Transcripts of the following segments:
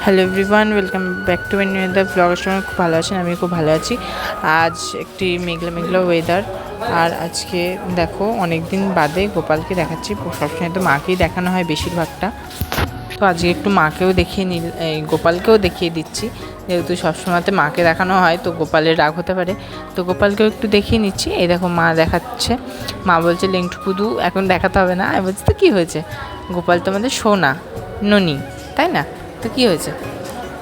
Hello everyone, welcome back to my new ব্লগের সময়। খুব ভালো আছেন, আমি খুব ভালো আছি। আজ একটি মেঘলা মেঘলা ওয়েদার। আর আজকে দেখো অনেক দিন বাদে গোপালকে দেখাচ্ছি। সবসময় তো মাকেই দেখানো হয় বেশিরভাগটা, তো আজকে একটু মাকেও দেখিয়ে গোপালকেও দেখিয়ে দিচ্ছি। যেহেতু সবসময়তে মাকে দেখানো হয় তো গোপালের রাগ হতে পারে, তো গোপালকেও একটু দেখিয়ে নিচ্ছি। এই দেখো মা দেখাচ্ছে, মা বলছে লেংটু কুদু এখন দেখাতে হবে না। আমি বলছি তো কী হয়েছে, গোপাল তো আমাদের সোনা ননি, তাই না? তো কী হয়েছে?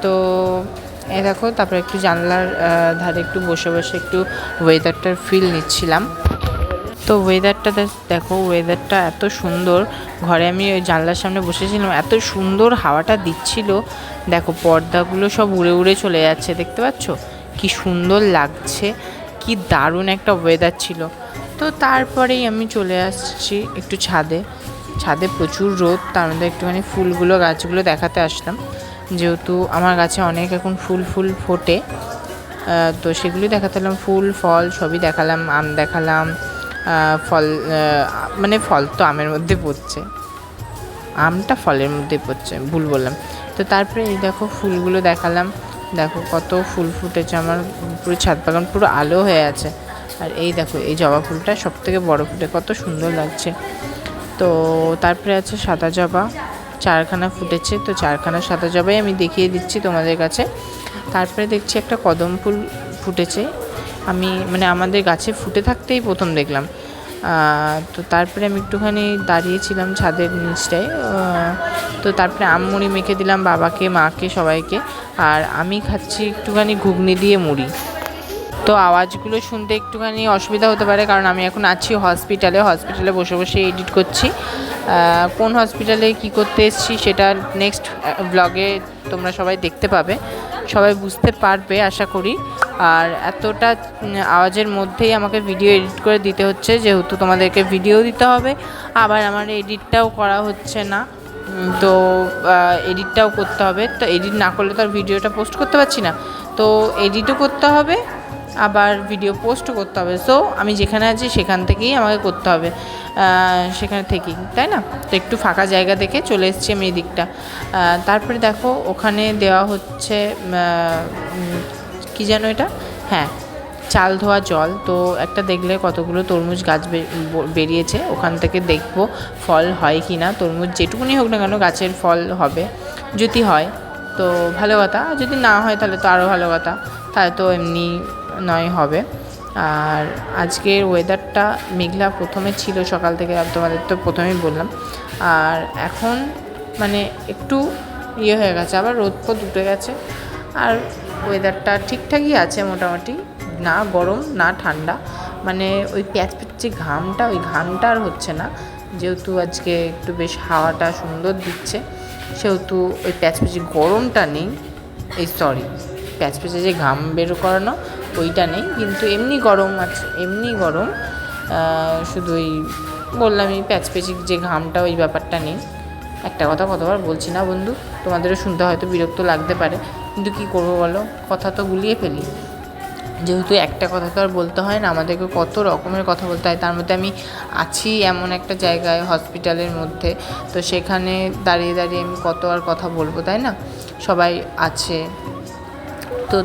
তো এই দেখো, তারপরে একটু জানলার ধারে একটু বসে বসে একটু ওয়েদারটার ফিল নিচ্ছিলাম। তো ওয়েদারটা দেখো, ওয়েদারটা এত সুন্দর। ঘরে আমি ওই জানলার সামনে বসেছিলাম, এত সুন্দর হাওয়াটা দিচ্ছিল। দেখো পর্দাগুলো সব উড়ে উড়ে চলে যাচ্ছে, দেখতে পাচ্ছ কি সুন্দর লাগছে, কি দারুণ একটা ওয়েদার ছিল। তো তারপরেই আমি চলে আসছি একটু ছাদে। ছাদে প্রচুর রোদ, তার মধ্যে একটুখানি ফুলগুলো গাছগুলো দেখাতে আসলাম, যেহেতু আমার গাছে অনেক এখন ফুল ফোটে। তো সেগুলি দেখাতে এলাম, ফুল ফল সবই দেখালাম। আম দেখালাম, ফল মানে ফল তো আমের মধ্যে পড়ছে, আমটা ফলের মধ্যে পড়ছে, ভুল বললাম। তো তারপরে এই দেখো ফুলগুলো দেখালাম, দেখো কত ফুল ফুটেছে আমার পুরো ছাদ বাগান, পুরো আলো হয়ে আছে। আর এই দেখো এই জবা ফুলটা সবথেকে বড় ফুটে, কত সুন্দর লাগছে। তো তারপরে আছে সাদা জবা, 4খানা ফুটেছে। তো 4খানা সাদা জবাই আমি দেখিয়ে দিচ্ছি তোমাদের কাছে। তারপরে দেখছি একটা কদম ফুল ফুটেছে, আমি মানে আমাদের গাছে ফুটে থাকতেই প্রথম দেখলাম। তো তারপরে আমি একটুখানি দাঁড়িয়েছিলাম ছাদের নিচটায়। তো তারপরে আম মুড়ি মেখে দিলাম বাবাকে, মাকে, সবাইকে। আর আমি খাচ্ছি একটুখানি ঘুগনি দিয়ে মুড়ি। তো আওয়াজগুলো শুনতে একটুখানি অসুবিধা হতে পারে, কারণ আমি এখন আছি হসপিটালে বসে বসে এডিট করছি। কোন হসপিটালে কি করতে এসেছি সেটা নেক্সট ব্লগে তোমরা সবাই দেখতে পাবে, সবাই বুঝতে পারবে আশা করি। আর এতটা আওয়াজের মধ্যেই আমাকে ভিডিও এডিট করে দিতে হচ্ছে, যেহেতু তোমাদেরকে ভিডিও দিতে হবে, আবার আমার এডিটটাও করা হচ্ছে না। তো এডিটটাও করতে হবে, তো এডিট না করলে তো আর ভিডিওটা পোস্ট করতে পারছি না। তো এডিটও করতে হবে, আবার ভিডিও পোস্টও করতে হবে। সো আমি যেখানে আছি সেখান থেকেই আমাকে করতে হবে, সেখানে থেকেই, তাই না? তো একটু ফাঁকা জায়গা দেখে চলে এসেছি আমি এই দিকটা। তারপরে দেখো ওখানে দেওয়া হচ্ছে কি যেন এটা, হ্যাঁ, চাল ধোয়া জল। তো একটা দেখলে কতগুলো তরমুজ গাছ বেরিয়েছে, ওখান থেকে দেখবো ফল হয় কি না। তরমুজ যেটুকুনি হোক না কেন গাছের ফল হবে, যদি হয় তো ভালো কথা, যদি না হয় তাহলে তো আরও ভালো কথা, তাহলে তো এমনি নয় হবে। আর আজকের ওয়েদারটা মেঘলা প্রথমে ছিল সকাল থেকে, তোমাদের তো প্রথমেই বললাম। আর এখন মানে একটু ইয়ে হয়ে গেছে, আবার রোদ ফোদ উঠে গেছে। আর ওয়েদারটা ঠিকঠাকই আছে মোটামুটি, না গরম না ঠান্ডা, মানে ওই প্যাচপ্যাচ যে ঘামটা, ওই ঘামটা আর হচ্ছে না। যেহেতু আজকে একটু বেশ হাওয়াটা সুন্দর দিচ্ছে, সেহেতু ওই প্যাচপ্যাচে গরমটা নেই। প্যাচপ্যাচে যে ঘাম বের করানো ওইটা নেই, কিন্তু এমনি গরম আছে, এমনি গরম। শুধু ওই বললামই প্যাচপ্যাচে যে ঘামটা, ওই ব্যাপারটা নেই। একটা কথা কতবার বলছি না বন্ধু, তোমাদেরও শুনতে হয়তো বিরক্ত লাগতে পারে, কিন্তু কী করবো বলো, কথা তো গুলিয়ে ফেলি। যেহেতু একটা কথা তো আর বলতে হয় না, আমাদেরকে কত রকমের কথা বলতে হয়। তার মধ্যে আমি আছি এমন একটা জায়গায়, হসপিটালের মধ্যে, তো সেখানে দাঁড়িয়ে দাঁড়িয়ে আমি কত আর কথা বলবো, তাই না? সবাই আছে। তো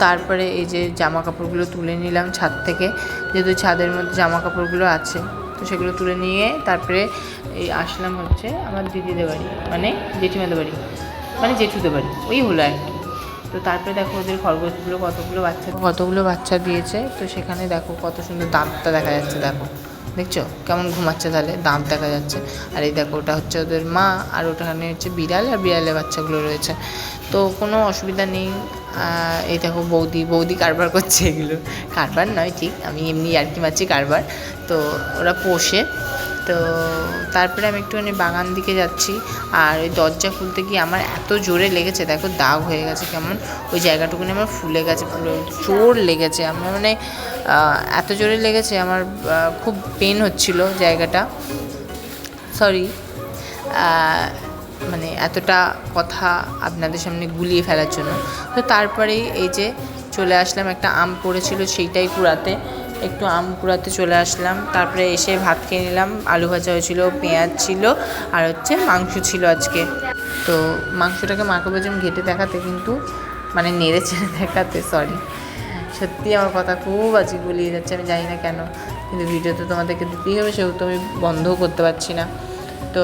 তারপরে এই যে জামা কাপড়গুলো তুলে নিলাম ছাদ থেকে, যেহেতু ছাদের মধ্যে জামা কাপড়গুলো আছে, তো সেগুলো তুলে নিয়ে তারপরে এই আসলাম হচ্ছে আমার দিদিদের বাড়ি, মানে জেঠিমাদের বাড়ি, মানে জেঠুদের বাড়ি, ওই হলো আর কি। তো তারপরে দেখো ওদের খরগোশগুলো কতগুলো বাচ্চা দিয়েছে। তো সেখানে দেখো কত সুন্দর দাঁতটা দেখা যাচ্ছে, দেখো দেখছো কেমন ঘুমাচ্ছে, তাহলে দাঁত দেখা যাচ্ছে। আর এই দেখো ওটা হচ্ছে ওদের মা, আর ওটাখানে হচ্ছে বিড়াল, আর বিড়ালের বাচ্চাগুলো রয়েছে। তো কোনো অসুবিধা নেই। এই দেখো বৌদি কারবার করছে, এগুলো কারবার নয় ঠিক, আমি এমনি আর কি মারছি কারবার। তো ওরা পোষে। তো তারপরে আমি একটুখানি বাগান দিকে যাচ্ছি, আর ওই দরজা খুলতে গিয়ে আমার এত জোরে লেগেছে, দেখো দাগ হয়ে গেছে কেমন, ওই জায়গাটুকুনি আমার ফুলে গেছে, পুরো জোর লেগেছে আমার, মানে এত জোরে লেগেছে আমার, খুব পেন হচ্ছিল জায়গাটা। সরি, মানে এতটা কথা আপনাদের সামনে গুলিয়ে ফেলার জন্য। তো তারপরেই এই যে চলে আসলাম, একটা আম পড়েছিল সেইটাই কুড়াতে, একটু আম কুড়াতে চলে আসলাম। তারপরে এসে ভাত খেয়ে নিলাম, আলু ভাজা হয়েছিল, পেঁয়াজ ছিল, আর হচ্ছে মাংস ছিল আজকে। তো মাংসটাকে মাকে বলছিলাম ঘেটে দেখাতে, কিন্তু মানে নেড়ে চেড়ে দেখাতে, সরি, সত্যি আমার কথা খুব আজকে গুলিয়ে যাচ্ছে, আমি জানি না কেন, কিন্তু ভিডিও তো তোমাদেরকে দিতেই হবে, সেহেতু আমি বন্ধও করতে পারছি না। তো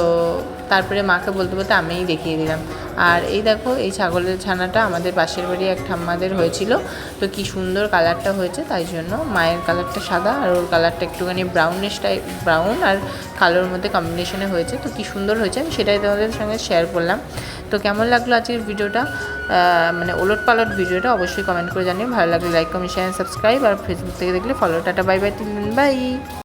তারপরে মাকে বলতে বলতে আমিই দেখিয়ে দিলাম। আর এই দেখো, এই ছাগলের ছানাটা আমাদের পাশের বাড়ি এক ঠাম্মাদের হয়েছিল, তো কি সুন্দর কালারটা হয়েছে, তাই জন্য মায়ের কালারটা সাদা আর ওর কালারটা একটুখানি ব্রাউনিশ টাইপ, ব্রাউন আর কালোর মধ্যে কম্বিনেশনে হয়েছে, তো কি সুন্দর হয়েছে, আমি সেটাই তোমাদের সঙ্গে শেয়ার করলাম। তো কেমন লাগলো আজকের ভিডিওটা, মানে ওলট পালট ভিডিওটা, অবশ্যই কমেন্ট করে জানিও। ভালো লাগলে লাইক, কমেন্ট, শেয়ার, সাবস্ক্রাইব, আর ফেসবুক থেকে দেখলে follow. Tata, bye bye, by.